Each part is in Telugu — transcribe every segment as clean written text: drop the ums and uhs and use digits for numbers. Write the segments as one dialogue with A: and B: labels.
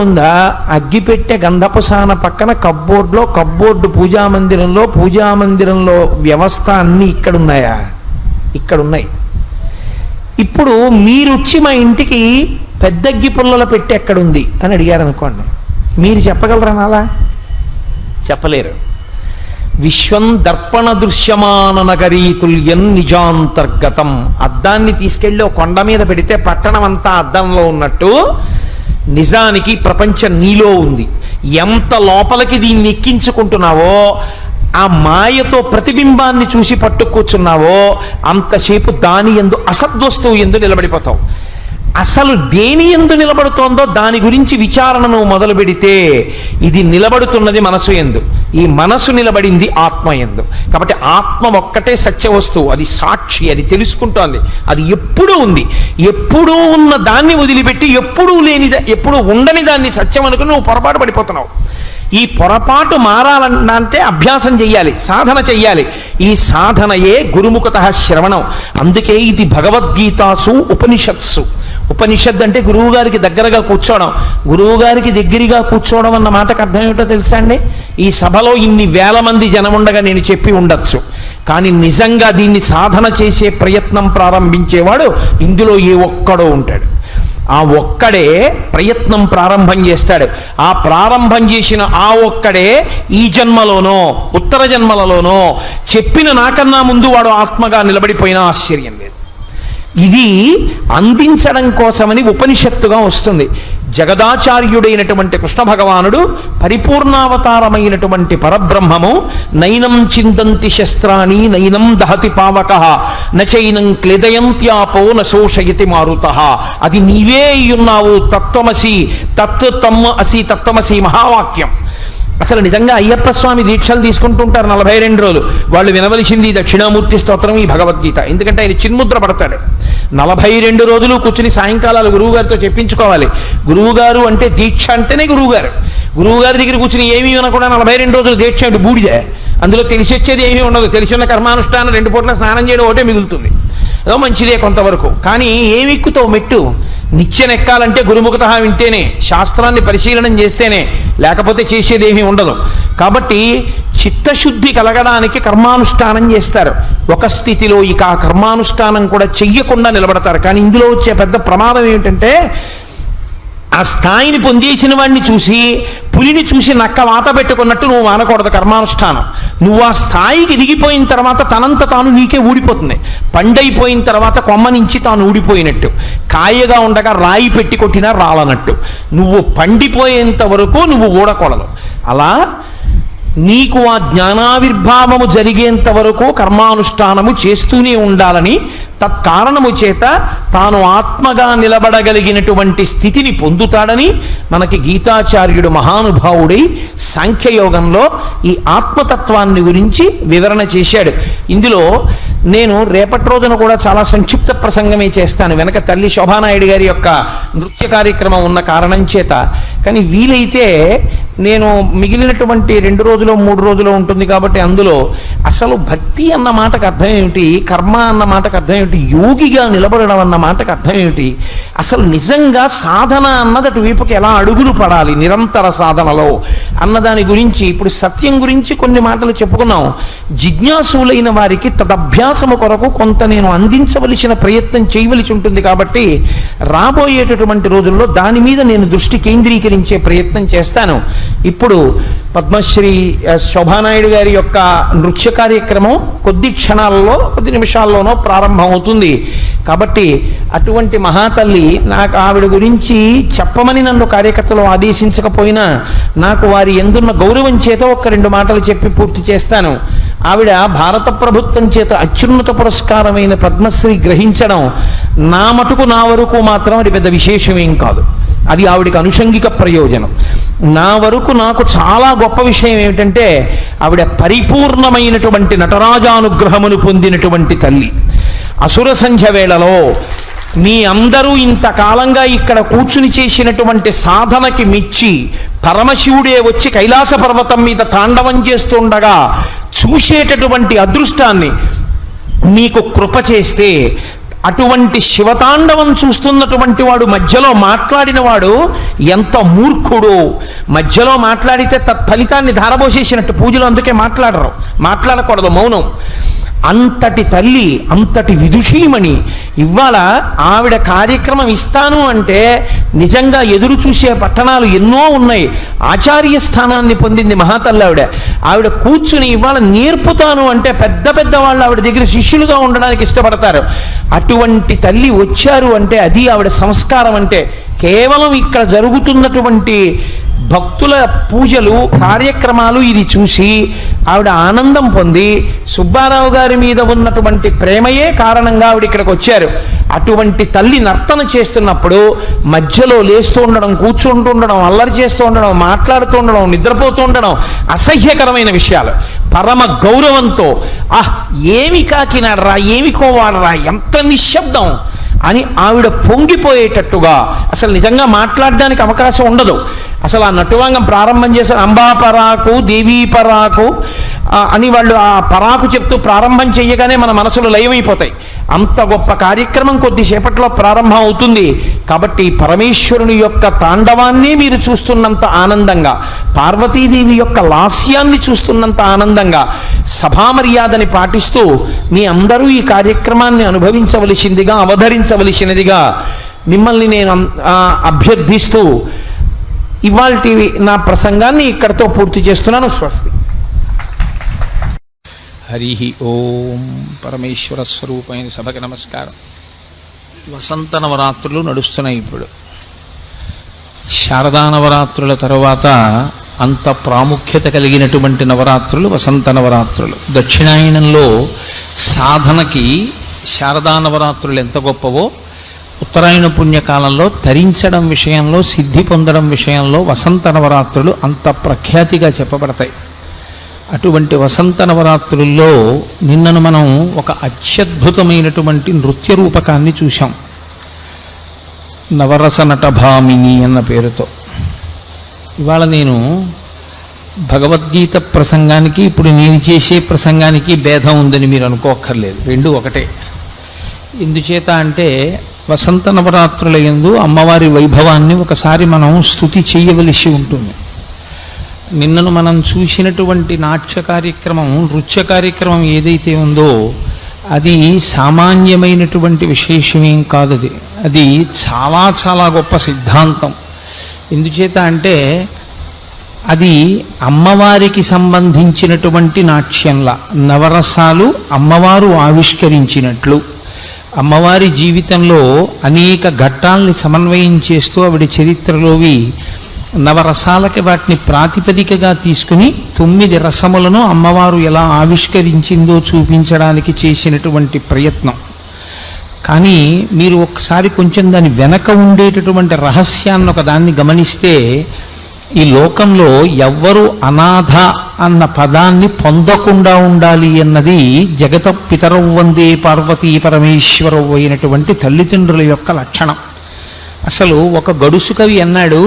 A: ఉందా? అగ్గిపెట్టె గంధపుసాన పక్కన కబ్బోర్డు పూజామందిరంలో వ్యవస్థ అన్నీ ఇక్కడున్నాయా? ఇక్కడున్నాయి. ఇప్పుడు మీరొచ్చి మా ఇంటికి పెద్దగ్గి పుల్లల పెట్టి ఎక్కడుంది అని అడిగారు అనుకోండి, మీరు చెప్పగలరా? అలా చెప్పలేరు. విశ్వం దర్పణ దృశ్యమాన నగరీతుల్యం నిజాంతర్గతం. అద్దాన్ని తీసుకెళ్ళి ఒక కొండ మీద పెడితే పట్టణం అంతా అద్దంలో ఉన్నట్టు నిజానికి ప్రపంచం నీలో ఉంది. ఎంత లోపలికి దీన్ని ఎక్కించుకుంటున్నావో, ఆ మాయతో ప్రతిబింబాన్ని చూసి పట్టు కూర్చున్నావో అంతసేపు దాని యందు అసద్వస్తువు యందు నిలబడిపోతావు. అసలు దేని యందు నిలబడుతోందో దాని గురించి విచారణ నువ్వు మొదలు పెడితే ఇది నిలబడుతున్నది మనసు యందు, ఈ మనసు నిలబడింది ఆత్మ యందు. కాబట్టి ఆత్మ ఒక్కటే సత్య వస్తువు, అది సాక్షి, అది తెలుసుకుంటోంది, అది ఎప్పుడూ ఉంది. ఎప్పుడూ ఉన్న దాన్ని వదిలిపెట్టి ఎప్పుడూ ఉండని దాన్ని సత్యం అనుకుని నువ్వు పొరపాటు పడిపోతున్నావు. ఈ పొరపాటు మారాలంటే అభ్యాసం చెయ్యాలి, సాధన చెయ్యాలి. ఈ సాధనయే గురుముఖతః శ్రవణం. అందుకే ఇది భగవద్గీతాసు ఉపనిషత్సు. ఉపనిషత్ అంటే గురువుగారికి దగ్గరగా కూర్చోవడం. గురువుగారికి దగ్గరగా కూర్చోవడం అన్న మాటకు అర్థం ఏమిటో తెలుసా అండి? ఈ సభలో ఇన్ని వేల మంది జనం ఉండగా నేను చెప్పి ఉండొచ్చు, కానీ నిజంగా దీన్ని సాధన చేసే ప్రయత్నం ప్రారంభించేవాడు ఇందులో ఏ ఒక్కడో ఉంటాడు. ఆ ఒక్కడే ప్రయత్నం ప్రారంభం చేస్తాడు. ఆ ప్రారంభం చేసిన ఆ ఒక్కడే ఈ జన్మలోనో ఉత్తర జన్మలలోనో చెప్పిన నాకన్నా ముందు వాడు ఆత్మగా నిలబడిపోయినా ఆశ్చర్యం లేదు. ఇది అందించడం కోసమని ఉపనిషత్తుగా వస్తుంది. జగదాచార్యుడైనటువంటి కృష్ణ భగవానుడు పరిపూర్ణావతారమైనటువంటి పరబ్రహ్మము. నైనం చిందంతి శస్త్రాణి నైనం దహతి పావకః నచైనం క్లేదయంత్యాపో నశోషయతి మారుతః. అది నీవే అయ్యున్నావు, తత్వమసి తత్వమసి మహావాక్యం. అసలు నిజంగా అయ్యప్ప స్వామి దీక్షలు తీసుకుంటుంటారు 42 రోజులు. వాళ్ళు వినవలసింది దక్షిణామూర్తి స్తోత్రం, ఈ భగవద్గీత. ఎందుకంటే ఆయన చిన్ముద్ర పడతాడు. 42 రోజులు కూర్చుని సాయంకాలాలు గురువుగారితో చెప్పించుకోవాలి. గురువుగారు అంటే దీక్ష అంటేనే గురువుగారు. గురువుగారి దగ్గర కూర్చుని ఏమీ వినకుండా 42 రోజులు దీక్ష అంటే బూడిదే. అందులో తెలిసి వచ్చేది ఏమీ ఉండదు. తెలిసిన కర్మానుష్ఠానం 2 పూట్ల స్నానం చేయడం ఒకటే మిగులుతుంది. ఏదో మంచిదే కొంతవరకు. కానీ ఏమి ఎక్కుతావు మెట్టు? నిత్యనెక్కాలంటే గురుముఖతః వింటేనే, శాస్త్రాన్ని పరిశీలనం చేస్తేనే, లేకపోతే చేసేదేమీ ఉండదు. కాబట్టి చిత్తశుద్ధి కలగడానికి కర్మానుష్ఠానం చేస్తారు. ఒక స్థితిలో ఇక ఆ కర్మానుష్ఠానం కూడా చెయ్యకుండా నిలబడతారు. కానీ ఇందులో వచ్చే పెద్ద ప్రమాదం ఏమిటంటే, ఆ స్థాయిని పొందేసిన వాడిని చూసి పులిని చూసి నక్క వాత పెట్టుకున్నట్టు నువ్వు మానకూడదు కర్మానుష్ఠానం. నువ్వు ఆ స్థాయికి దిగిపోయిన తర్వాత తనంత తాను నీకే ఊడిపోతుంది. పండైపోయిన తర్వాత కొమ్మ నుంచి తాను ఊడిపోయినట్టు, కాయగా ఉండగా రాయి పెట్టి కొట్టినా రాలనట్టు, నువ్వు పండిపోయేంత వరకు నువ్వు ఊడకూడదు. అలా నీకు ఆ జ్ఞానావిర్భావము జరిగేంత వరకు కర్మానుష్ఠానము చేస్తూనే ఉండాలని, తత్కారణము చేత తాను ఆత్మగా నిలబడగలిగినటువంటి స్థితిని పొందుతాడని మనకి గీతాచార్యుడు మహానుభావుడై సాంఖ్యయోగంలో ఈ ఆత్మతత్వాన్ని గురించి వివరణ చేశాడు. ఇందులో నేను రేపటి రోజున కూడా చాలా సంక్షిప్త ప్రసంగమే చేస్తాను, వెనక తల్లి శోభానాయుడు గారి యొక్క నృత్య కార్యక్రమం ఉన్న కారణం చేత. కానీ వీలైతే నేను మిగిలినటువంటి 2 రోజులు 3 రోజులు ఉంటుంది కాబట్టి అందులో అసలు భక్తి అన్న మాటకు అర్థం ఏమిటి, కర్మ అన్న మాటకు అర్థం ఏమిటి, యోగిగా నిలబడడం అన్న మాటకు అర్థం ఏమిటి, అసలు నిజంగా సాధన అన్నది అటువైపుకి ఎలా అడుగులు పడాలి నిరంతర సాధనలో అన్నదాని గురించి, ఇప్పుడు సత్యం గురించి కొన్ని మాటలు చెప్పుకున్నాం. జిజ్ఞాసులైన వారికి తదభ్యాసము కొరకు కొంత నేను అందించవలసిన ప్రయత్నం చేయవలసి ఉంటుంది. కాబట్టి రాబోయేటటువంటి రోజుల్లో దాని మీద నేను దృష్టి కేంద్రీకరించే ప్రయత్నం చేస్తాను. ఇప్పుడు పద్మశ్రీ శోభానాయుడు గారి యొక్క నృత్య కార్యక్రమం కొద్ది క్షణాలలో, కొద్ది నిమిషాల్లోనో ప్రారంభం అవుతుంది. కాబట్టి అటువంటి మహాతల్లి, నాకు ఆవిడ గురించి చెప్పమని నన్ను కార్యకర్తలు ఆదేశించకపోయినా నాకు వారి ఎందున్న గౌరవం చేత 1-2 మాటలు చెప్పి పూర్తి చేస్తాను. ఆవిడ భారత ప్రభుత్వం చేత అత్యున్నత పురస్కారమైన పద్మశ్రీ గ్రహించడం నా మటుకు నా వరకు మాత్రం అది పెద్ద విశేషమేం కాదు. అది ఆవిడికి అనుషంగిక ప్రయోజనం. నా వరకు నాకు చాలా గొప్ప విషయం ఏమిటంటే, ఆవిడ పరిపూర్ణమైనటువంటి నటరాజానుగ్రహమును పొందినటువంటి తల్లి. అసుర సంధ్య వేళలో మీ అందరూ ఇంతకాలంగా ఇక్కడ కూర్చుని చేసినటువంటి సాధనకి మెచ్చి పరమశివుడే వచ్చి కైలాస పర్వతం మీద తాండవం చేస్తుండగా చూసేటటువంటి అదృష్టాన్ని మీకు కృప చేస్తే, అటువంటి శివతాండవం చూస్తున్నటువంటి వాడు మధ్యలో మాట్లాడిన వాడు ఎంత మూర్ఖుడు. మధ్యలో మాట్లాడితే తత్ఫలితాన్ని ధారబోసేసినట్టు. పూజలు అందుకే మాట్లాడకూడదు, మౌనం. అంతటి తల్లి, అంతటి విదుషీమణి ఇవాళ ఆవిడ కార్యక్రమం ఇస్తాను అంటే నిజంగా ఎదురు చూసే పట్టణాలు ఎన్నో ఉన్నాయి. ఆచార్య స్థానాన్ని పొందింది మహాతల్లి ఆవిడ కూర్చుని ఇవాళ నేర్పుతాను అంటే పెద్ద పెద్ద వాళ్ళు ఆవిడ దగ్గర శిష్యులుగా ఉండడానికి ఇష్టపడతారు. అటువంటి తల్లి వచ్చారు అంటే అది ఆవిడ సంస్కారం. అంటే కేవలం ఇక్కడ జరుగుతున్నటువంటి భక్తుల పూజలు కార్యక్రమాలు ఇది చూసి ఆవిడ ఆనందం పొంది సుబ్బారావు గారి మీద ఉన్నటువంటి ప్రేమయే కారణంగా ఆవిడ ఇక్కడికి వచ్చారు. అటువంటి తల్లి నర్తన చేస్తున్నప్పుడు మధ్యలో లేస్తూ ఉండడం, కూర్చుంటూ ఉండడం, అల్లరి చేస్తూ ఉండడం, మాట్లాడుతూ ఉండడం, నిద్రపోతూ ఉండడం అసహ్యకరమైన విషయాలు. పరమ గౌరవంతో ఏమి కాకినాడరా, ఏమి కోవాడరా, ఎంత నిశ్శబ్దం అని ఆవిడ పొంగిపోయేటట్టుగా, అసలు నిజంగా మాట్లాడడానికి అవకాశం ఉండదు. అసలు ఆ నటువాంగం ప్రారంభం చేశారు, అంబా పరాకు దేవీ పరాకు అని వాళ్ళు ఆ పరాకు చెప్తూ ప్రారంభం చేయగానే మన మనసులు లయమైపోతాయి. అంత గొప్ప కార్యక్రమం కొద్దిసేపట్లో ప్రారంభం అవుతుంది. కాబట్టి పరమేశ్వరుని యొక్క తాండవాన్ని మీరు చూస్తున్నంత ఆనందంగా, పార్వతీదేవి యొక్క లాస్యాన్ని చూస్తున్నంత ఆనందంగా సభామర్యాదని పాటిస్తూ మీ అందరూ ఈ కార్యక్రమాన్ని అనుభవించవలసిందిగా, అవధరించవలసినదిగా మిమ్మల్ని నేను అభ్యర్థిస్తూ ఇవాల్టి నా ప్రసంగాన్ని ఇక్కడితో పూర్తి చేస్తున్నాను. స్వస్తి. హరి ఓం. పరమేశ్వర స్వరూపమైన సభకి నమస్కారం. వసంత నవరాత్రులు నడుస్తున్నాయి. ఇప్పుడు శారదా నవరాత్రుల తరువాత అంత ప్రాముఖ్యత కలిగినటువంటి నవరాత్రులు వసంత నవరాత్రులు. దక్షిణాయనంలో సాధనకి శారదా నవరాత్రులు ఎంత గొప్పవో, ఉత్తరాయణ పుణ్యకాలంలో తరించడం విషయంలో, సిద్ధి పొందడం విషయంలో వసంత నవరాత్రులు అంత ప్రఖ్యాతిగా చెప్పబడతాయి. అటువంటి వసంత నవరాత్రుల్లో నిన్నను మనం ఒక అత్యద్భుతమైనటువంటి నృత్య రూపకాన్ని చూశాం. నవరస నటభామిని అన్న పేరుతో. ఇవాళ నేను భగవద్గీత ప్రసంగానికి ఇప్పుడు నేను చేసే ప్రసంగానికి భేదం ఉందని మీరు అనుకోక్కర్లేదు, రెండు ఒకటే. ఎందుచేత అంటే వసంత నవరాత్రుల యందు అమ్మవారి వైభవాన్ని ఒకసారి మనం స్తుతి చేయవలసి ఉంటుంది. నిన్నను మనం చూసినటువంటి నాట్య కార్యక్రమం, నృత్య కార్యక్రమం ఏదైతే ఉందో అది సామాన్యమైనటువంటి విశేషమేం కాదు. అది చాలా చాలా గొప్ప సిద్ధాంతం. ఎందుచేత అంటే అది అమ్మవారికి సంబంధించినటువంటి నాట్యంలా, నవరసాలు అమ్మవారు ఆవిష్కరించినట్లు, అమ్మవారి జీవితంలో అనేక ఘట్టాలని సమన్వయం చేస్తూ ఆవిడ చరిత్రలోవి నవరసాలకి వాటిని ప్రాతిపదికగా తీసుకుని 9 రసములను అమ్మవారు ఎలా ఆవిష్కరించిందో చూపించడానికి చేసినటువంటి ప్రయత్నం. కానీ మీరు ఒకసారి కొంచెం దాని వెనక ఉండేటటువంటి రహస్యాన్ని ఒకదాన్ని గమనిస్తే, ఈ లోకంలో ఎవ్వరు అనాథ అన్న పదాన్ని పొందకుండా ఉండాలి అన్నది జగత పితరౌ వందే పార్వతీ పరమేశ్వరౌ అయినటువంటి తల్లిదండ్రుల యొక్క లక్షణం. అసలు ఒక గడుసు కవి అన్నాడు,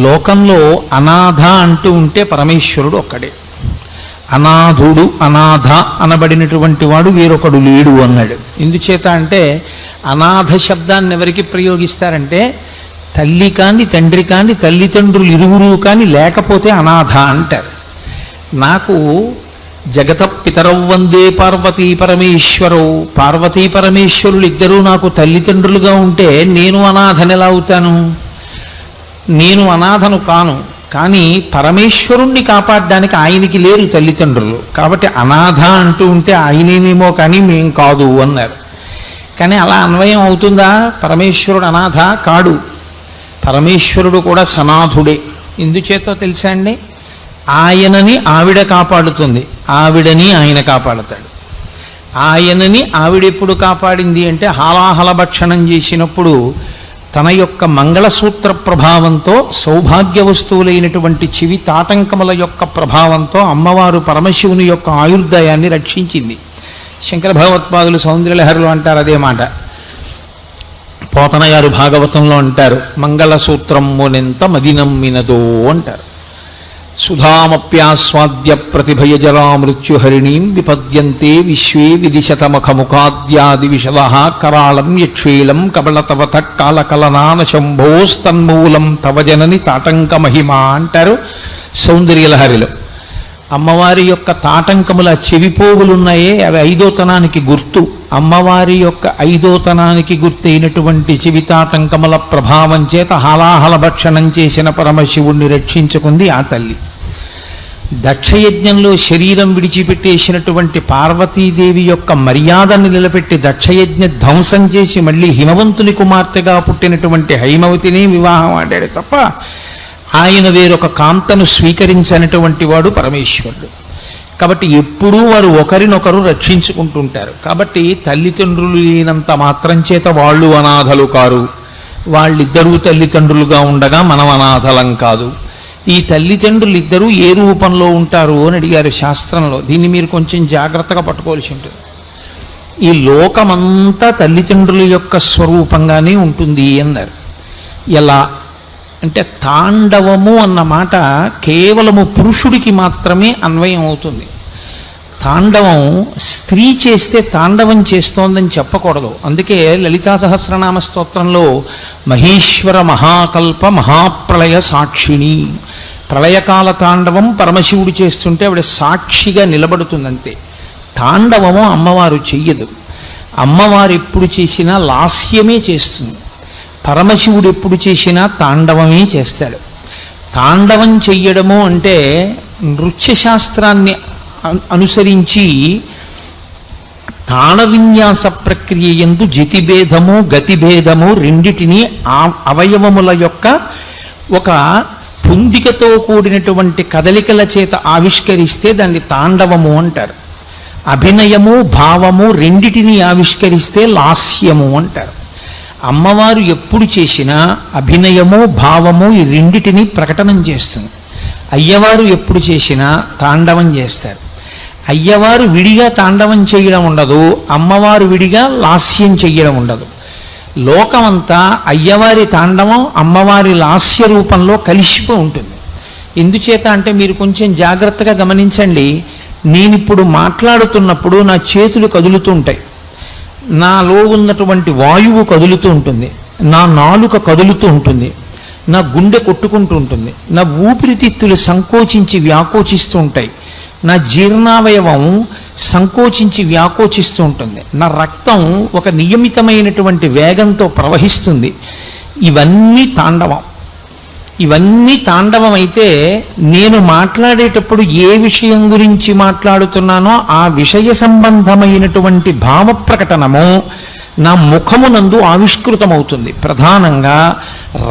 A: లోకంలో అనాథ అంటూ ఉంటే పరమేశ్వరుడు ఒక్కడే, అనాథుడు అనాథ అనబడినటువంటి వాడు వేరొకడు లేడు అన్నాడు. ఎందుచేత అంటే అనాథ శబ్దాన్ని ఎవరికి ప్రయోగిస్తారంటే తల్లి కాని తండ్రి కాని తల్లిదండ్రులు ఇరువురు కానీ లేకపోతే అనాథ అంటారు. నాకు జగత పితరౌ వందే పార్వతీ పరమేశ్వరౌ, పార్వతీ పరమేశ్వరులు ఇద్దరూ నాకు తల్లిదండ్రులుగా ఉంటే నేను అనాథని ఎలా అవుతాను? నేను అనాథను కాను. కానీ పరమేశ్వరుణ్ణి కాపాడడానికి ఆయనకి లేరు తల్లిదండ్రులు, కాబట్టి అనాథ అంటూ ఉంటే ఆయనేనేమో కానీ మేం కాదు అన్నారు. కానీ అలా అన్వయం అవుతుందా? పరమేశ్వరుడు అనాథ కాడు, పరమేశ్వరుడు కూడా సనాథుడే. ఎందుచేతో తెలుసా అండి? ఆయనని ఆవిడ కాపాడుతుంది, ఆవిడని ఆయన కాపాడుతాడు. ఆయనని ఆవిడెప్పుడు కాపాడింది అంటే హాలాహల భక్షణం చేసినప్పుడు తన యొక్క మంగళసూత్ర ప్రభావంతో, సౌభాగ్య వస్తువులైనటువంటి చెవి తాటంకముల యొక్క ప్రభావంతో అమ్మవారు పరమశివుని యొక్క ఆయుర్దాయాన్ని రక్షించింది. శంకర భగవత్పాదులు సౌందర్యలహరిలో అంటారు అదే మాట. పోతన గారు భాగవతంలో అంటారు, మంగళసూత్రమునెంత మది నమ్మినదో అంటారు. సుధామప్యాస్వాద్య ప్రతిభయజరా మృత్యుహరిణీం విపద్యంతే విశ్వే విదిశతమఖముఖాద్యాది విశదః కరాళం యక్షీలం కబళతవత కాలకలనానశంభోస్తన్మూలం తవ జనని తాటంక మహిమ అంటారు సౌందర్యలహరిలో. అమ్మవారి యొక్క తాటంకముల చెవిపోగులున్నాయే అవి ఐదోతనానికి గుర్తు. అమ్మవారి యొక్క ఐదోతనానికి గుర్తైనటువంటి చెవితాటంకముల ప్రభావం చేత హాలాహల భక్షణం చేసిన పరమశివుణ్ణి రక్షించుకుంది ఆ తల్లి. దక్షయజ్ఞంలో శరీరం విడిచిపెట్టేసినటువంటి పార్వతీదేవి యొక్క మర్యాదను నిలబెట్టి దక్షయజ్ఞ ధ్వంసం చేసి మళ్ళీ హిమవంతుని కుమార్తెగా పుట్టినటువంటి హైమవతిని వివాహం ఆడాడు తప్ప ఆయన వేరొక కాంతను స్వీకరించినటువంటి వాడు పరమేశ్వరుడు. కాబట్టి ఎప్పుడూ వారు ఒకరినొకరు రక్షించుకుంటుంటారు. కాబట్టి తల్లిదండ్రులు లేనంత మాత్రం చేత వాళ్ళు అనాథలు కారు. వాళ్ళిద్దరూ తల్లిదండ్రులుగా ఉండగా మనం అనాథలం కాదు. ఈ తల్లిదండ్రులు ఇద్దరూ ఏ రూపంలో ఉంటారు అని అడిగారు శాస్త్రంలో. దీన్ని మీరు కొంచెం జాగ్రత్తగా పట్టుకోవాల్సి ఉంటుంది. ఈ లోకమంతా తల్లిదండ్రుల యొక్క స్వరూపంగానే ఉంటుంది అన్నారు. ఎలా అంటే తాండవము అన్న మాట కేవలము పురుషుడికి మాత్రమే అన్వయం అవుతుంది. తాండవం స్త్రీ చేస్తే తాండవం చేస్తోందని చెప్పకూడదు. అందుకే లలితా సహస్రనామ స్తోత్రంలో మహేశ్వర మహాకల్ప మహాప్రళయ సాక్షిణి, ప్రళయకాల తాండవం పరమశివుడు చేస్తుంటే ఆవిడ సాక్షిగా నిలబడుతుందంతే. తాండవము అమ్మవారు చెయ్యదు. అమ్మవారు ఎప్పుడు చేసినా లాస్యమే చేస్తుంది. పరమశివుడు ఎప్పుడు చేసినా తాండవమే చేస్తాడు. తాండవం చెయ్యడము అంటే నృత్యశాస్త్రాన్ని అనుసరించి తాళ విన్యాస ప్రక్రియ యందు జితిభేదము గతిభేదము రెండిటిని అవయవముల యొక్క ఒక పుందికతో కూడినటువంటి కదలికల చేత ఆవిష్కరిస్తే దాన్ని తాండవము అంటారు. అభినయము భావము రెండిటిని ఆవిష్కరిస్తే లాస్యము అంటారు. అమ్మవారు ఎప్పుడు చేసినా అభినయము భావము ఈ రెండిటిని ప్రకటనం చేస్తుంది. అయ్యవారు ఎప్పుడు చేసినా తాండవం చేస్తారు. అయ్యవారు విడిగా తాండవం చేయడం ఉండదు, అమ్మవారు విడిగా లాస్యం చెయ్యడం ఉండదు. లోకమంతా అయ్యవారి తాండవం అమ్మవారి లాస్య రూపంలో కలిసిపో ఉంటుంది. ఎందుచేత అంటే మీరు కొంచెం జాగ్రత్తగా గమనించండి. నేనిప్పుడు మాట్లాడుతున్నప్పుడు నా చేతులు కదులుతూ ఉంటాయి, నాలో ఉన్నటువంటి వాయువు కదులుతూ ఉంటుంది, నా నాలుక కదులుతూ ఉంటుంది, నా గుండె కొట్టుకుంటూ ఉంటుంది, నా ఊపిరితిత్తులు సంకోచించి వ్యాకోచిస్తూ ఉంటాయి, నా జీర్ణావయవం సంకోచించి వ్యాకోచిస్తూ ఉంటుంది, నా రక్తం ఒక నియమితమైనటువంటి వేగంతో ప్రవహిస్తుంది. ఇవన్నీ తాండవం. ఇవన్నీ తాండవం అయితే నేను మాట్లాడేటప్పుడు ఏ విషయం గురించి మాట్లాడుతున్నానో ఆ విషయ సంబంధమైనటువంటి భావ ప్రకటనము నా ముఖమునందు ఆవిష్కృతమవుతుంది. ప్రధానంగా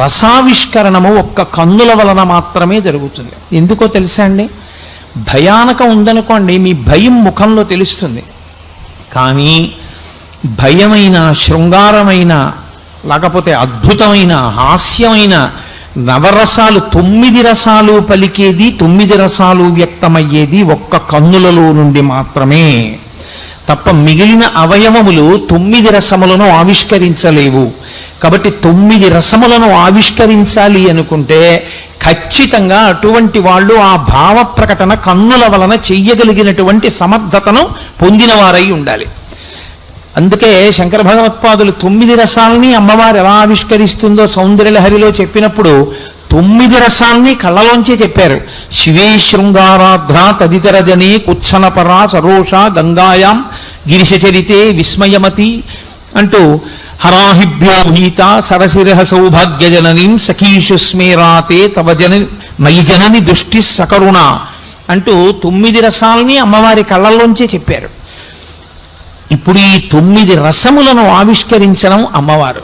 A: రసావిష్కరణము ఒక్క కన్నుల వలన మాత్రమే జరుగుతుంది. ఎందుకో తెలుసా అండి? భయానకం ఉందనుకోండి, మీ భయం ముఖంలో తెలుస్తుంది. కానీ భయమైన, శృంగారమైన, లేకపోతే అద్భుతమైన, హాస్యమైన నవరసాలు 9 రసాలు పలికేది, 9 రసాలు వ్యక్తమయ్యేది ఒక్క కన్నులలో నుండి మాత్రమే తప్ప మిగిలిన అవయవములు 9 రసములను ఆవిష్కరించలేవు. కాబట్టి 9 రసములను ఆవిష్కరించాలి అనుకుంటే ఖచ్చితంగా అటువంటి వాళ్ళు ఆ భావ ప్రకటన కన్నుల వలన చెయ్యగలిగినటువంటి సమర్థతను పొందినవారై ఉండాలి. అందుకే శంకర భగవత్పాదులు 9 రసాలని అమ్మవారు ఎలా ఆవిష్కరిస్తుందో సౌందర్యలహరిలో చెప్పినప్పుడు 9 రసాల్ని కళ్ళలోంచే చెప్పారు. శివే శృంగారాధ్ర తదితర జనే కుచ్చనపరా సరోష గంగాయాం గిరిశచరితే విస్మయమతి అంటూ హరాహిభ్యో భీత సరసిరహ సౌభాగ్యజననీం సఖీషు స్మేరాతే తవ జన మయి జనని దృష్టి సకరుణ అంటూ 9 రసాలని అమ్మవారి కళ్ళల్లోంచే చెప్పారు. ఇప్పుడు ఈ 9 రసములను ఆవిష్కరించడం అమ్మవారు,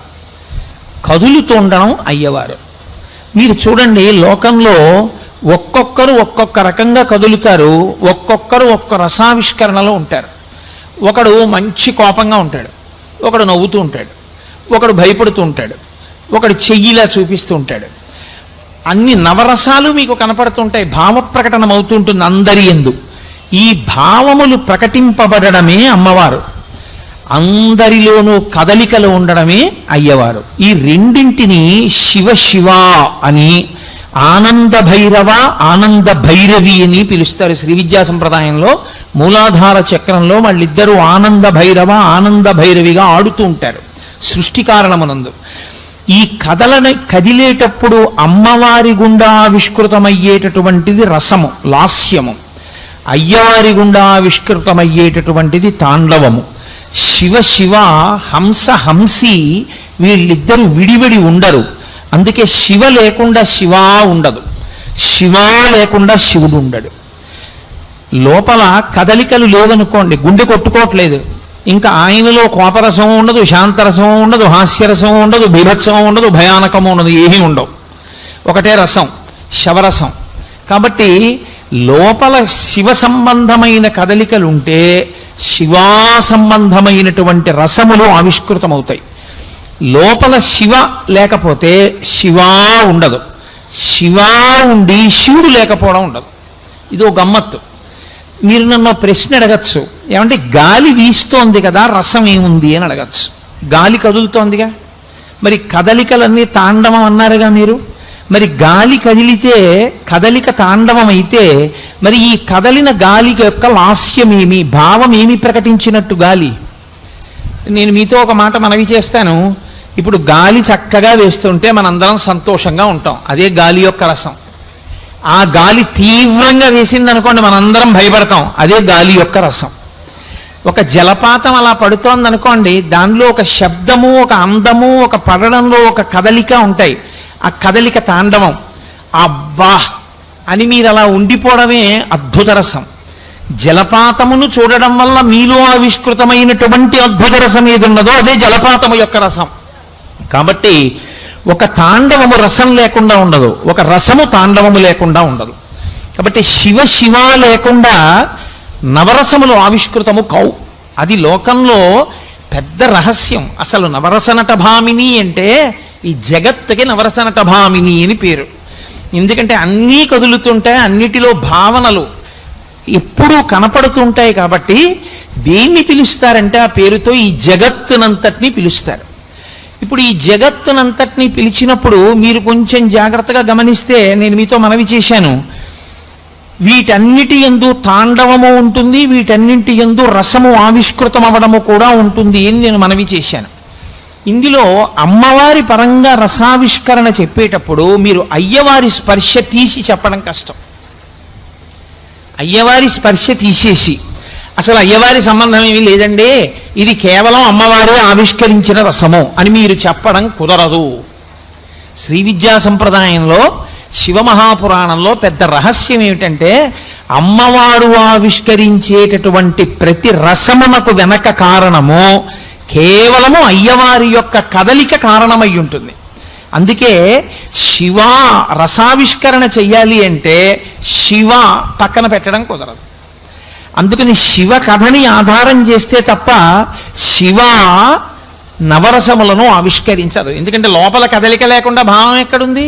A: కదులుతుండడం అయ్యవారు. మీరు చూడండి, లోకంలో ఒక్కొక్కరు ఒక్కొక్క రకంగా కదులుతారు, ఒక్కొక్కరు ఒక్క రసావిష్కరణలో ఉంటారు. ఒకడు మంచి కోపంగా ఉంటాడు, ఒకడు నవ్వుతూ ఉంటాడు, ఒకడు భయపడుతూ ఉంటాడు, ఒకడు చెయ్యిలా చూపిస్తూ ఉంటాడు. అన్ని నవరసాలు మీకు కనపడుతుంటాయి, భావ ప్రకటన అవుతుంటుంది అందరి యందు. ఈ భావములు ప్రకటింపబడమే అమ్మవారు, అందరిలోనూ కదలికలు ఉండడమే అయ్యవారు. ఈ రెండింటిని శివ శివ అని ఆనంద భైరవ, ఆనంద భైరవి అని పిలుస్తారు శ్రీ విద్యా సంప్రదాయంలో. మూలాధార చక్రంలో వాళ్ళిద్దరూ ఆనంద భైరవ, ఆనంద భైరవిగా ఆడుతూ ఉంటారు సృష్టి కారణమునందు. ఈ కదిలేటప్పుడు అమ్మవారి గుండా ఆవిష్కృతమయ్యేటటువంటిది రసము, లాస్యము. అయ్యవారి గుండా ఆవిష్కృతమయ్యేటటువంటిది తాండవము. శివ శివ, హంస హంసి వీళ్ళిద్దరూ విడివిడి ఉండరు. అందుకే శివ లేకుండా శివ ఉండదు, శివ లేకుండా శివుడు ఉండడు. లోపల కదలికలు లేదనుకోండి, గుండె కొట్టుకోవట్లేదు, ఇంకా ఆయనలో కోపరసం ఉండదు, శాంతరసం ఉండదు, హాస్యరసం ఉండదు, బీభత్సం ఉండదు, భయానకము ఉండదు, ఏమీ ఉండవు. ఒకటే రసం, శవరసం. కాబట్టి లోపల శివ సంబంధమైన కదలికలుంటే శివా సంబంధమైనటువంటి రసములు ఆవిష్కృతమవుతాయి. లోపల శివ లేకపోతే శివా ఉండదు, శివా ఉండి శివుడు లేకపోవడం ఉండదు. ఇదో గమ్మత్తు. మీరు నన్ను ప్రశ్న అడగచ్చు, ఏమంటే గాలి వీస్తోంది కదా, రసం ఏముంది అని అడగచ్చు. గాలి కదులుతోందిగా, మరి కదలికలన్నీ తాండవం అన్నారుగా మీరు. మరి గాలి కదిలితే కదలిక తాండవం అయితే మరి ఈ కదలిన గాలి యొక్క లాస్యమేమి, భావమేమి ప్రకటించినట్టు గాలి? నేను మీతో ఒక మాట మనవి చేస్తాను. ఇప్పుడు గాలి చక్కగా వేస్తుంటే మనందరం సంతోషంగా ఉంటాం, అదే గాలి యొక్క రసం. ఆ గాలి తీవ్రంగా వేసిందనుకోండి మనందరం భయపడతాం, అదే గాలి యొక్క రసం. ఒక జలపాతం అలా పడుతోందనుకోండి, దానిలో ఒక శబ్దము, ఒక అందము, ఒక పడడంలో ఒక కదలిక ఉంటాయి. ఆ కదలిక తాండవం. అబ్బా అని మీరు అలా ఉండిపోవడమే అద్భుత రసం. జలపాతమును చూడడం వల్ల మీలో ఆవిష్కృతమైనటువంటి అద్భుత రసం ఏదున్నదో అదే జలపాతము యొక్క రసం. కాబట్టి ఒక తాండవము రసం లేకుండా ఉండదు, ఒక రసము తాండవము లేకుండా ఉండదు. కాబట్టి శివ శివ లేకుండా నవరసములు ఆవిష్కృతము కావు. అది లోకంలో పెద్ద రహస్యం. అసలు నవరస నటభామిని అంటే ఈ జగత్తుకి నవరస నటభామిని అని పేరు. ఎందుకంటే అన్నీ కదులుతుంటాయి, అన్నిటిలో భావనలు ఎప్పుడూ కనపడుతుంటాయి. కాబట్టి దేన్ని పిలుస్తారంటే ఆ పేరుతో ఈ జగత్తునంతటినీ పిలుస్తారు. ఇప్పుడు ఈ జగత్తునంతటినీ పిలిచినప్పుడు మీరు కొంచెం జాగ్రత్తగా గమనిస్తే, నేను మీతో మనవి చేశాను, వీటన్నిటి యందు తాండవము ఉంటుంది, వీటన్నింటి యందు రసము ఆవిష్కృతం అవ్వడము కూడా ఉంటుంది అని నేను మనవి చేశాను. ఇందులో అమ్మవారి పరంగా రసావిష్కరణ చెప్పేటప్పుడు మీరు అయ్యవారి స్పర్శ తీసి చెప్పడం కష్టం. అయ్యవారి స్పర్శ తీసేసి అసలు అయ్యవారి సంబంధం ఏమీ లేదండి, ఇది కేవలం అమ్మవారే ఆవిష్కరించిన రసము అని మీరు చెప్పడం కుదరదు. శ్రీ విద్యా సంప్రదాయంలో శివమహాపురాణంలో పెద్ద రహస్యం ఏమిటంటే, అమ్మవారు ఆవిష్కరించేటటువంటి ప్రతి రసమునకు వెనక కారణము కేవలము అయ్యవారి యొక్క కదలిక కారణమై ఉంటుంది. అందుకే శివ రసావిష్కరణ చెయ్యాలి అంటే శివ పక్కన పెట్టడం కుదరదు. అందుకని శివ కథని ఆధారం చేస్తే తప్ప శివ నవరసములను ఆవిష్కరించదు. ఎందుకంటే లోపల కదలిక లేకుండా భావం ఎక్కడుంది?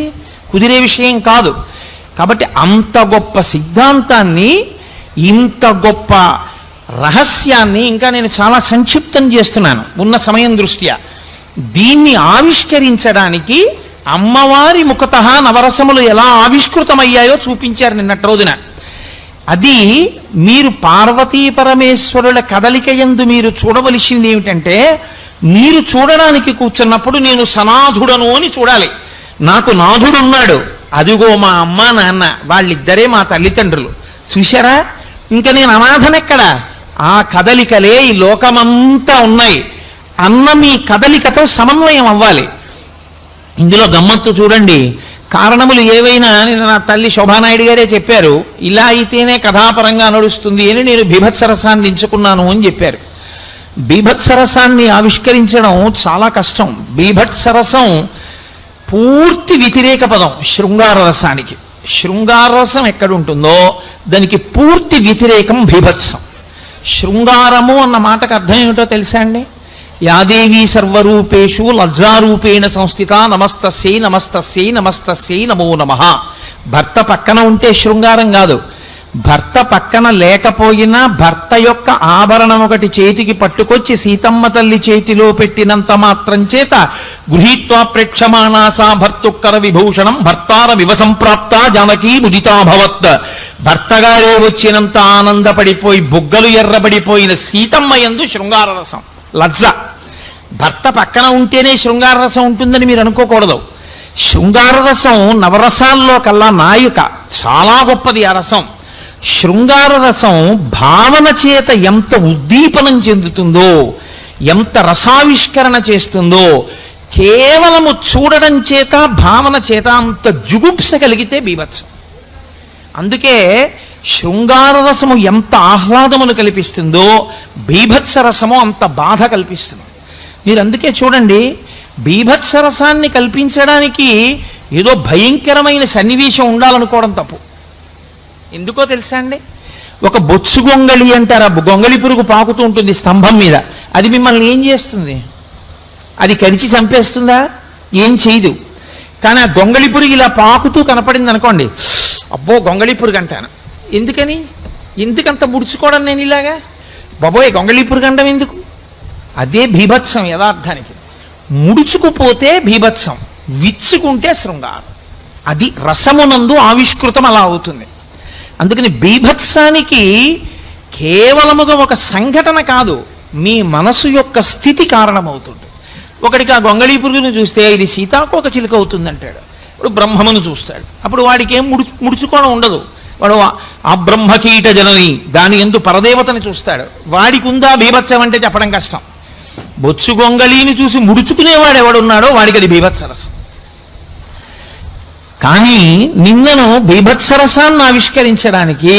A: కుదిరే విషయం కాదు. కాబట్టి అంత గొప్ప సిద్ధాంతాన్ని, ఇంత గొప్ప రహస్యాన్ని ఇంకా నేను చాలా సంక్షిప్తం చేస్తున్నాను ఉన్న సమయం దృష్ట్యా. దీన్ని ఆవిష్కరించడానికి అమ్మవారి ముఖతః నవరసములు ఎలా ఆవిష్కృతమయ్యాయో చూపించారు నిన్నటి రోజున. అది మీరు పార్వతీ పరమేశ్వరుల కదలిక యందు మీరు చూడవలసింది ఏమిటంటే, మీరు చూడడానికి కూర్చున్నప్పుడు నేను సనాథుడను అని చూడాలి. నాకు నాథుడున్నాడు, అదిగో మా అమ్మ నాన్న, వాళ్ళిద్దరే మా తల్లిదండ్రులు, చూశారా? ఇంకా నేను అనాథనెక్కడ? ఆ కదలికలే ఈ లోకమంతా ఉన్నాయి అన్న మీ కదలికతో సమన్వయం అవ్వాలి. ఇందులో గమ్మత్తు చూడండి. కారణములు ఏవైనా నా తల్లి శోభానాయుడు గారే చెప్పారు, ఇలా అయితేనే కథాపరంగా నడుస్తుంది అని నేను బీభత్సరసాన్ని ఎంచుకున్నాను అని చెప్పారు. బీభత్సరసాన్ని ఆవిష్కరించడం చాలా కష్టం. బీభత్సరసం పూర్తి వ్యతిరేక పదం శృంగార రసానికి. శృంగార రసం ఎక్కడుంటుందో దానికి పూర్తి వ్యతిరేకం బీభత్సం. శృంగారము అన్న మాటకు అర్థం ఏమిటో తెలుసా అండి? యాదేవీ సర్వరూపేషు లజ్జారూపేణ సంస్థిత నమస్తస్యై నమస్తస్యై నమస్తస్యై నమో నమః. భర్త పక్కన ఉంటే శృంగారం కాదు, భర్త పక్కన లేకపోయినా భర్త యొక్క ఆభరణం ఒకటి చేతికి పట్టుకొచ్చి సీతమ్మ తల్లి చేతిలో పెట్టినంత మాత్రం చేత గృహీత్వా ప్రేక్షమాణాసా భర్తుక్కర విభూషణం భర్తార వివసంప్రాప్త జానకీ ముదితాభవత్. భర్తగారే వచ్చినంత ఆనందపడిపోయి బుగ్గలు ఎర్రబడిపోయిన సీతమ్మ యందు శృంగారరసం, లజ్జ. భర్త పక్కన ఉంటేనే శృంగారరసం ఉంటుందని మీరు అనుకోకూడదు. శృంగారరసం నవరసాల్లో కల్లా నాయిక, చాలా గొప్పది ఆ రసం. శృంగారరసం భావన చేత ఎంత ఉద్దీపనం చెందుతుందో, ఎంత రసావిష్కరణ చేస్తుందో, కేవలము చూడడం చేత భావన చేత అంత జుగుప్స కలిగితే బీభత్సం. అందుకే శృంగారరసము ఎంత ఆహ్లాదమును కల్పిస్తుందో బీభత్స రసము అంత బాధ కల్పిస్తుంది. మీరు అందుకే చూడండి, బీభత్సరసాన్ని కల్పించడానికి ఏదో భయంకరమైన సన్నివేశం ఉండాలనుకోవడం తప్పు. ఎందుకో తెలుసా అండి, ఒక బొత్సు గొంగళి అంటారు, ఆ గొంగళి పురుగు పాకుతూ ఉంటుంది స్తంభం మీద. అది మిమ్మల్ని ఏం చేస్తుంది? అది కరిచి చంపేస్తుందా? ఏం చేయదు. కానీ ఆ గొంగళి పురుగు ఇలా పాకుతూ కనపడింది అనుకోండి, అబ్బో గొంగళి పురుగు అంటాను. ఎందుకని? ఎందుకంత ముడుచుకోవడం నేను ఇలాగా? బాబోయ్ గొంగళి పురుగు అంటాం ఎందుకు? అదే బీభత్సం యథార్థానికి. ముడుచుకుపోతే బీభత్సం, విచ్చుకుంటే శృంగారం. అది రసమునందు ఆవిష్కృతం అలా అవుతుంది. అందుకని బీభత్సానికి కేవలముగా ఒక సంఘటన కాదు, మీ మనసు యొక్క స్థితి కారణమవుతుంది. ఒకడికి ఆ గొంగళీ పురుగును చూస్తే ఇది సీతాకోక చిలుక అవుతుందంటాడు. ఇప్పుడు బ్రహ్మమును చూస్తాడు, అప్పుడు వాడికి ఏం ముడుచుకోవడం ఉండదు. వాడు ఆ బ్రహ్మకీట జనని దాని ఎందు పరదేవతని చూస్తాడు. వాడికి ఉందా బీభత్సం అంటే చెప్పడం కష్టం. బొత్సు గొంగళీని చూసి ముడుచుకునేవాడు ఎవడున్నాడో వాడికి అది బీభత్సరసం. కానీ నిన్నను బీభత్సరసాన్ని ఆవిష్కరించడానికి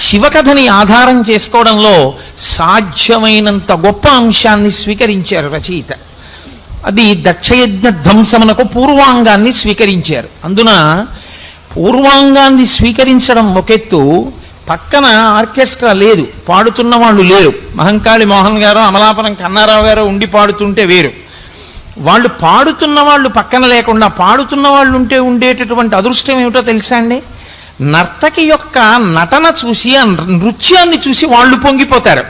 A: శివకథని ఆధారం చేసుకోవడంలో సాధ్యమైనంత గొప్ప అంశాన్ని స్వీకరించారు రచయిత. అది దక్షయజ్ఞ ధ్వంసమునకు పూర్వాంగాన్ని స్వీకరించారు. అందున పూర్వాంగాన్ని స్వీకరించడం ఒకెత్తు, పక్కన ఆర్కెస్ట్రా లేదు, పాడుతున్న వాళ్ళు లేరు. మహంకాళి మోహన్ గారు, అమలాపురం కన్నారావు గారు ఉండి పాడుతుంటే వేరు. వాళ్ళు పాడుతున్న వాళ్ళు పక్కన లేకుండా పాడుతున్న వాళ్ళు ఉంటే ఉండేటటువంటి అదృష్టం ఏమిటో తెలుసా అండి? నర్తకి యొక్క నటన చూసి, ఆ నృత్యాన్ని చూసి వాళ్ళు పొంగిపోతారు.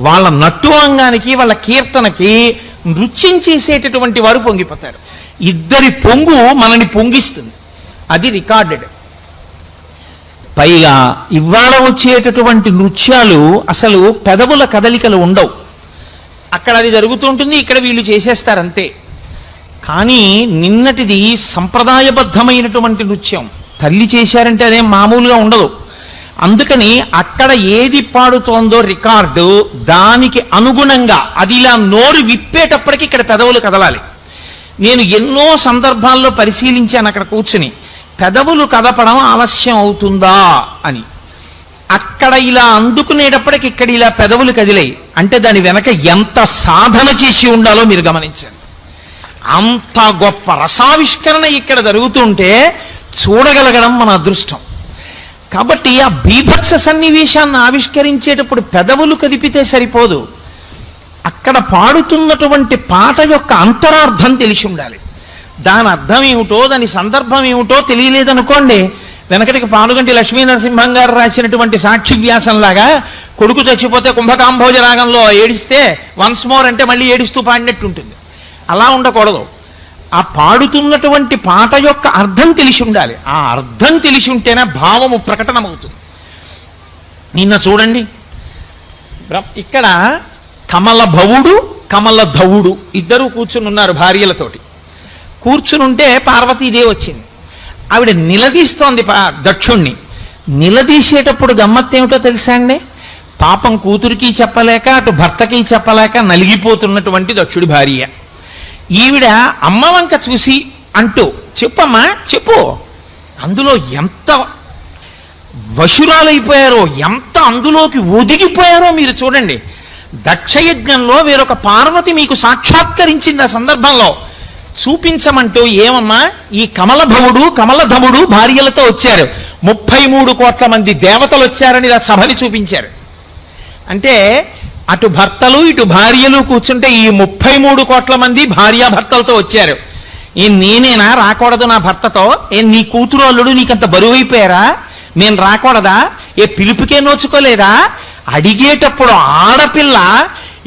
A: వాళ్ళ నట్టువాంగానికి, వాళ్ళ కీర్తనకి నృత్యం చేసేటటువంటి వారు పొంగిపోతారు. ఇద్దరి పొంగు మనని పొంగిస్తుంది. అది రికార్డెడ్. పైగా ఇవాళ వచ్చేటటువంటి నృత్యాలు అసలు పెదవుల కదలికలు ఉండవు. అక్కడ అది జరుగుతూ ఉంటుంది, ఇక్కడ వీళ్ళు చేసేస్తారంతే. కానీ నిన్నటిది సంప్రదాయబద్ధమైనటువంటి నృత్యం. తల్లి చేశారంటే అదేం మామూలుగా ఉండదు. అందుకని అక్కడ ఏది పాడుతోందో రికార్డు, దానికి అనుగుణంగా అది ఇలా నోరు విప్పేటప్పటికి ఇక్కడ పెదవులు కదలాలి. నేను ఎన్నో సందర్భాల్లో పరిశీలించాను అక్కడ కూర్చుని, పెదవులు కదపడం ఆలస్యం అవుతుందా అని. అక్కడ ఇలా అందుకునేటప్పటికి ఇక్కడ ఇలా పెదవులు కదిలాయి అంటే దాని వెనక ఎంత సాధన చేసి ఉండాలో మీరు గమనించండి. అంత గొప్ప రసావిష్కరణ ఇక్కడ జరుగుతుంటే చూడగలగడం మన అదృష్టం. కాబట్టి ఆ బీభత్స సన్నివేశాన్ని ఆవిష్కరించేటప్పుడు పెదవులు కదిపితే సరిపోదు, అక్కడ పాడుతున్నటువంటి పాట యొక్క అంతరార్థం తెలిసి ఉండాలి. దాని అర్థం ఏమిటో, దాని సందర్భం ఏమిటో తెలియలేదనుకోండి, వెనకటికి పానుగంటి లక్ష్మీ నరసింహం గారు రాసినటువంటి సాక్షి వ్యాసంలాగా కొడుకు చచ్చిపోతే కుంభకాంభోజ రాగంలో ఏడిస్తే వన్స్ మోర్ అంటే మళ్ళీ ఏడుస్తూ పాడినట్టు ఉంటుంది. అలా ఉండకూడదు. ఆ పాడుతున్నటువంటి పాట యొక్క అర్థం తెలిసి ఉండాలి. ఆ అర్థం తెలిసి ఉంటేనే భావము ప్రకటనమవుతుంది. నిన్న చూడండి, ఇక్కడ కమల భవుడు కమల ధవుడు ఇద్దరూ కూర్చుని ఉన్నారు భార్యలతోటి. కూర్చునుంటే పార్వతీదేవి వచ్చింది. ఆవిడ నిలదీస్తోంది దక్షుణ్ణి. నిలదీసేటప్పుడు గమ్మత్తేమిటో తెలుసా అండి? పాపం కూతురికి చెప్పలేక అటు భర్తకి చెప్పలేక నలిగిపోతున్నటువంటి దక్షుడి భార్య. ఈవిడ అమ్మ వంక చూసి అంటూ, చెప్పమ్మా చెప్పు. అందులో ఎంత వశురాలైపోయారో, ఎంత అందులోకి ఒదిగిపోయారో మీరు చూడండి. దక్షయజ్ఞంలో వేరొక పార్వతి మీకు సాక్షాత్కరించింది. ఆ సందర్భంలో చూపించమంటూ, ఏమమ్మా ఈ కమలభవుడు కమలధముడు భార్యలతో వచ్చారు, 33 కోట్ల మంది దేవతలు వచ్చారని ఇలా సభని చూపించారు. అంటే అటు భర్తలు ఇటు భార్యలు కూర్చుంటే ఈ 33 కోట్ల మంది భార్యాభర్తలతో వచ్చారు. నేనేనా రాకూడదు నా భర్తతో? నీ కూతురు అల్లుడు నీకంత బరువైపోయారా? నేను రాకూడదా? ఏ పిలుపుకే నోచుకోలేదా? అడిగేటప్పుడు ఆడపిల్ల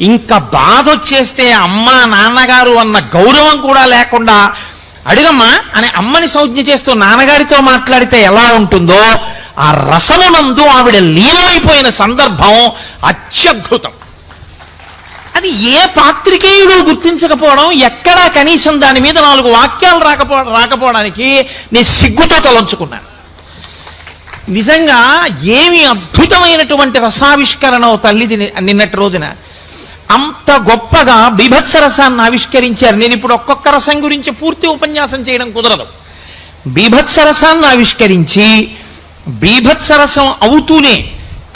A: ఇంకా బాధ వచ్చేస్తే అమ్మ నాన్నగారు అన్న గౌరవం కూడా లేకుండా అడిగమ్మా అని అమ్మని సంజ్ఞ చేస్తూ నాన్నగారితో మాట్లాడితే ఎలా ఉంటుందో ఆ రసమునందు ఆవిడ లీనమైపోయిన సందర్భం అత్యద్భుతం. అది ఏ పాత్రికేయుడు గుర్తించకపోవడం, ఎక్కడా కనీసం దాని మీద 4 వాక్యాలు రాకపోవడానికి నేను సిగ్గుతో తలంచుకున్నాను. నిజంగా ఏమి అద్భుతమైనటువంటి రసావిష్కరణ తల్లిది నిన్నటి రోజున. అంత గొప్పగా బీభత్సరసాన్ని ఆవిష్కరించారు. నేను ఇప్పుడు ఒక్కొక్క రసం గురించి పూర్తి ఉపన్యాసం చేయడం కుదరదు. బీభత్సరసాన్ని ఆవిష్కరించి బీభత్సరసం అవుతూనే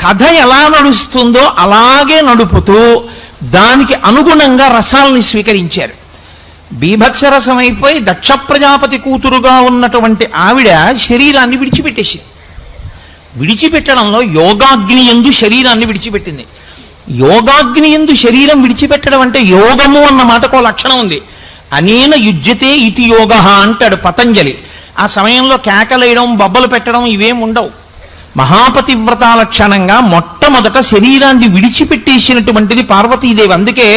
A: కథ ఎలా నడుస్తుందో అలాగే నడుపుతూ దానికి అనుగుణంగా రసాలని స్వీకరించారు. బీభత్సరసం అయిపోయి దక్ష ప్రజాపతి కూతురుగా ఉన్నటువంటి ఆవిడ శరీరాన్ని విడిచిపెట్టేసింది. విడిచిపెట్టడంలో యోగాగ్ని యందు శరీరాన్ని విడిచిపెట్టింది. యోగాగ్ని యందు శరీరం విడిచిపెట్టడం అంటే యోగము అన్న మాటకో లక్షణం ఉంది. అనేన యుజ్యతే ఇతి యోగ అంటాడు పతంజలి. ఆ సమయంలో కేకలేయడం, బొబ్బలు పెట్టడం ఇవేం ఉండవు. మహాపతివ్రత లక్షణంగా మొట్టమొదట శరీరాన్ని విడిచిపెట్టేసినటువంటిది పార్వతీదేవి. అందుకే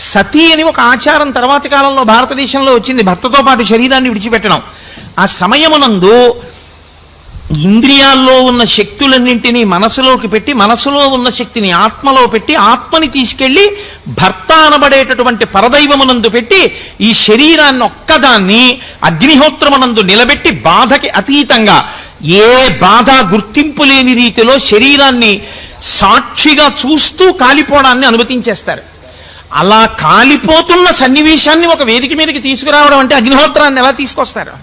A: సతీ అని ఒక ఆచారం తర్వాతి కాలంలో భారతదేశంలో వచ్చింది, భర్తతో పాటు శరీరాన్ని విడిచిపెట్టడం. ఆ సమయమునందు ఇంద్రియాల్లో ఉన్న శక్తులన్నింటినీ మనసులోకి పెట్టి, మనసులో ఉన్న శక్తిని ఆత్మలో పెట్టి, ఆత్మని తీసుకెళ్లి భర్త అనబడేటటువంటి పరదైవమునందు పెట్టి ఈ శరీరాన్ని ఒక్కదాన్ని అగ్నిహోత్రమునందు నిలబెట్టి బాధకి అతీతంగా ఏ బాధ గుర్తింపు లేని రీతిలో శరీరాన్ని సాక్షిగా చూస్తూ కాలిపోవడాన్ని అనుమతించేస్తారు. అలా కాలిపోతున్న సన్నివేశాన్ని ఒక వేదిక మీదకి తీసుకురావడం అంటే అగ్నిహోత్రాన్ని ఎలా తీసుకొస్తారు?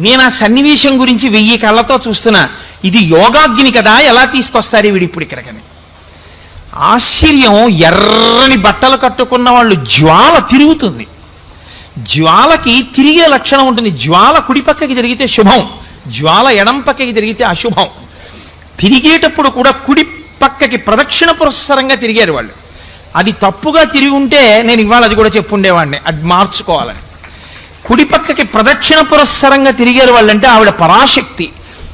A: నేను ఆ సన్నివేశం గురించి 1000 కళ్ళతో చూస్తున్నా. ఇది యోగాగ్ని కదా, ఎలా తీసుకొస్తారు వీడిప్పుడు ఇక్కడికని. ఆశ్చర్యం. ఎర్రని బట్టలు కట్టుకున్న వాళ్ళు జ్వాల తిరుగుతుంది. జ్వాలకి తిరిగే లక్షణం ఉంటుంది. జ్వాల కుడి పక్కకి జరిగితే శుభం, జ్వాల ఎడం పక్కకి జరిగితే అశుభం. తిరిగేటప్పుడు కూడా కుడి పక్కకి ప్రదక్షిణ పురస్సరంగా తిరిగారు వాళ్ళు. అది తప్పుగా తిరిగి ఉంటే నేను ఇవాళ అది కూడా చెప్పుండేవాడిని, అది మార్చుకోవాలని. కుడి పక్కకి ప్రదక్షిణ పురస్సరంగా తిరిగారు వాళ్ళంటే ఆవిడ పరాశక్తి,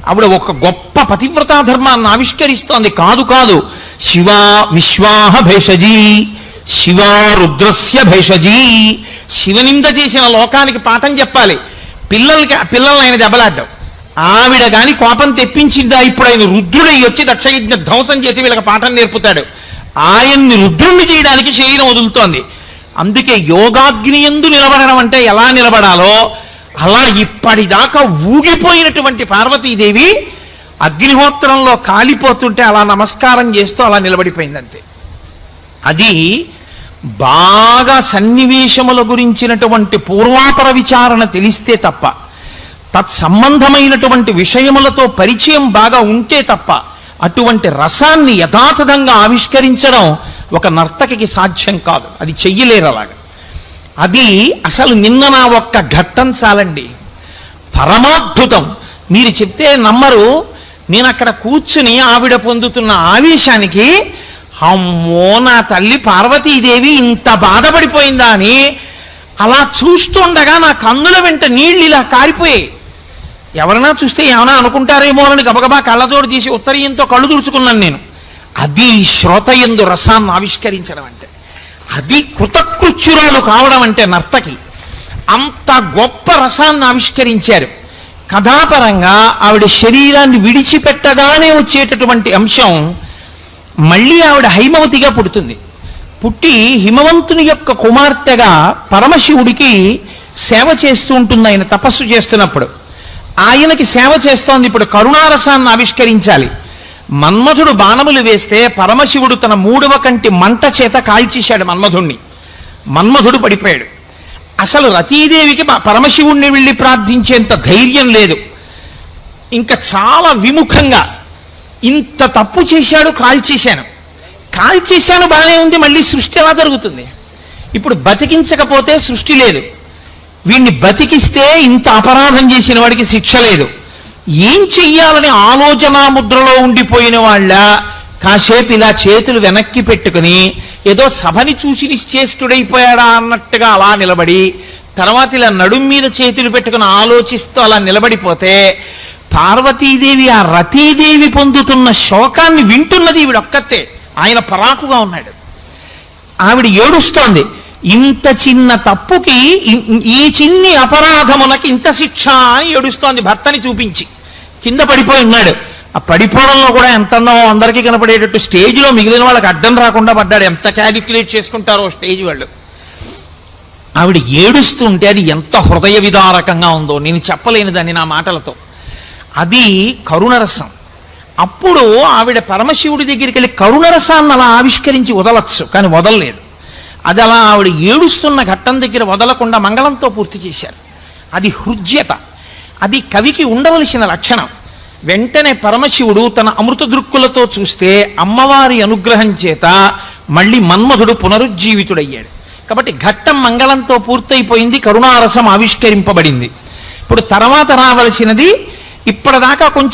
A: ఆవిడ ఒక గొప్ప పతివ్రతా ధర్మాన్ని ఆవిష్కరిస్తోంది. కాదు కాదు, శివా విశ్వాహ భేషజీ, శివా రుద్రస్య భేషజీ. శివనింద చేసిన లోకానికి పాఠం చెప్పాలి. పిల్లల్ని ఆయన దెబ్బలాడ్డావు. ఆవిడ గాని కోపం తెప్పించిందా? ఇప్పుడు ఆయన రుద్రుడై వచ్చి దక్షయజ్ఞ ధ్వంసం చేసి వీళ్ళకి పాఠం నేర్పుతాడు. ఆయన్ని రుద్రుణ్ణి చేయడానికి శరీరం వదులుతోంది. అందుకే యోగాగ్ని యందు నిలబడడం అంటే ఎలా నిలబడాలో అలా ఇప్పటిదాకా ఊగిపోయినటువంటి పార్వతీదేవి అగ్నిహోత్రంలో కాలిపోతుంటే అలా నమస్కారం చేస్తూ అలా నిలబడిపోయింది అంతే. అది బాగా సన్నివేశముల గురించినటువంటి పూర్వాపర విచారణ తెలిస్తే తప్ప, తత్సంబంధమైనటువంటి విషయములతో పరిచయం బాగా ఉంటే తప్ప అటువంటి రసాన్ని యథాతథంగా ఆవిష్కరించడం ఒక నర్తకికి సాధ్యం కాదు. అది చెయ్యలేరు అలాగా. అది అసలు నిన్న నా ఒక్క ఘట్టం చాలండి, పరమాద్భుతం. మీరు చెప్తే నమ్మరు. నేను అక్కడ కూర్చుని ఆవిడ పొందుతున్న ఆవేశానికి అమ్మో నా తల్లి పార్వతీదేవి ఇంత బాధపడిపోయిందా అని అలా చూస్తుండగా నా కన్నుల వెంట నీళ్ళు ఇలా కారిపోయాయి. ఎవరైనా చూస్తే ఏమైనా అనుకుంటారేమో అని గబగబా కళ్ళతోడు తీసి ఉత్తరీయంతో కళ్ళు తుడుచుకున్నాను నేను. అది శ్రోతయందు రసాన్ని ఆవిష్కరించడం అంటే, అది కృతకృత్యురాలు కావడం అంటే నర్తకి. అంత గొప్ప రసాన్ని ఆవిష్కరించారు. కథాపరంగా ఆవిడ శరీరాన్ని విడిచిపెట్టగానే వచ్చేటటువంటి అంశం, మళ్ళీ ఆవిడ హైమవతిగా పుడుతుంది. పుట్టి హిమవంతుని యొక్క కుమార్తెగా పరమశివుడికి సేవ చేస్తూ ఉంటుంది. ఆయన తపస్సు చేస్తున్నప్పుడు ఆయనకి సేవ చేస్తోంది. ఇప్పుడు కరుణారసాన్ని ఆవిష్కరించాలి. మన్మధుడు బాణములు వేస్తే పరమశివుడు తన 3వ కంటి మంట చేత కాల్చేశాడు మన్మధుణ్ణి. మన్మధుడు పడిపోయాడు. అసలు రతీదేవికి పరమశివుణ్ణి వెళ్ళి ప్రార్థించేంత ధైర్యం లేదు. ఇంకా చాలా విముఖంగా ఇంత తప్పు చేశాడు, కాల్చేశాను బాగానే ఉంది, మళ్ళీ సృష్టి ఎలా జరుగుతుంది? ఇప్పుడు బతికించకపోతే సృష్టి లేదు, వీడిని బతికిస్తే ఇంత అపరాధం చేసిన వాడికి శిక్ష లేదు. ఏం చెయ్యాలని ఆలోచన ముద్రలో ఉండిపోయిన వాళ్ళ కాసేపు ఇలా చేతులు వెనక్కి పెట్టుకుని ఏదో సభని చూసి నిశ్చేష్టుడైపోయాడా అన్నట్టుగా అలా నిలబడి, తర్వాత ఇలా నడుం మీద చేతులు పెట్టుకుని ఆలోచిస్తూ అలా నిలబడిపోతే పార్వతీదేవి ఆ రతీదేవి పొందుతున్న శోకాన్ని వింటున్నది ఈవిడొక్కతే. ఆయన పరాకుగా ఉన్నాడు. ఆవిడ ఏడుస్తోంది. ఇంత చిన్న తప్పుకి, ఈ చిన్ని అపరాధమునకి ఇంత శిక్ష అని ఏడుస్తోంది భర్తని చూపించి. కింద పడిపోయి ఉన్నాడు. ఆ పడిపోవడంలో కూడా ఎంత అందో అందరికీ కనపడేటట్టు స్టేజ్లో మిగిలిన వాళ్ళకి అడ్డం రాకుండా పడ్డాడు. ఎంత క్యాలిక్యులేట్ చేసుకుంటారో స్టేజ్ వాళ్ళు. ఆవిడ ఏడుస్తుంటే అది ఎంత హృదయ విదారకంగా ఉందో నేను చెప్పలేని దాన్ని నా మాటలతో. అది కరుణరసం. అప్పుడు ఆవిడ పరమశివుడి దగ్గరికి వెళ్ళి కరుణరసాన్ని అలా ఆవిష్కరించి వదలచ్చు, కానీ వదలలేదు. అది అలా ఆవిడ ఏడుస్తున్న ఘట్టం దగ్గర వదలకుండా మంగళంతో పూర్తి చేశారు. అది హృద్యత. అది కవికి ఉండవలసిన లక్షణం. వెంటనే పరమశివుడు తన అమృత దృక్కులతో చూస్తే అమ్మవారి అనుగ్రహం చేత మళ్ళీ మన్మధుడు పునరుజ్జీవితుడయ్యాడు. కాబట్టి ఘట్టం మంగళంతో పూర్తయిపోయింది, కరుణారసం ఆవిష్కరింపబడింది. ఇప్పుడు తర్వాత రావలసినది, ఇప్పటిదాకా కొంచెం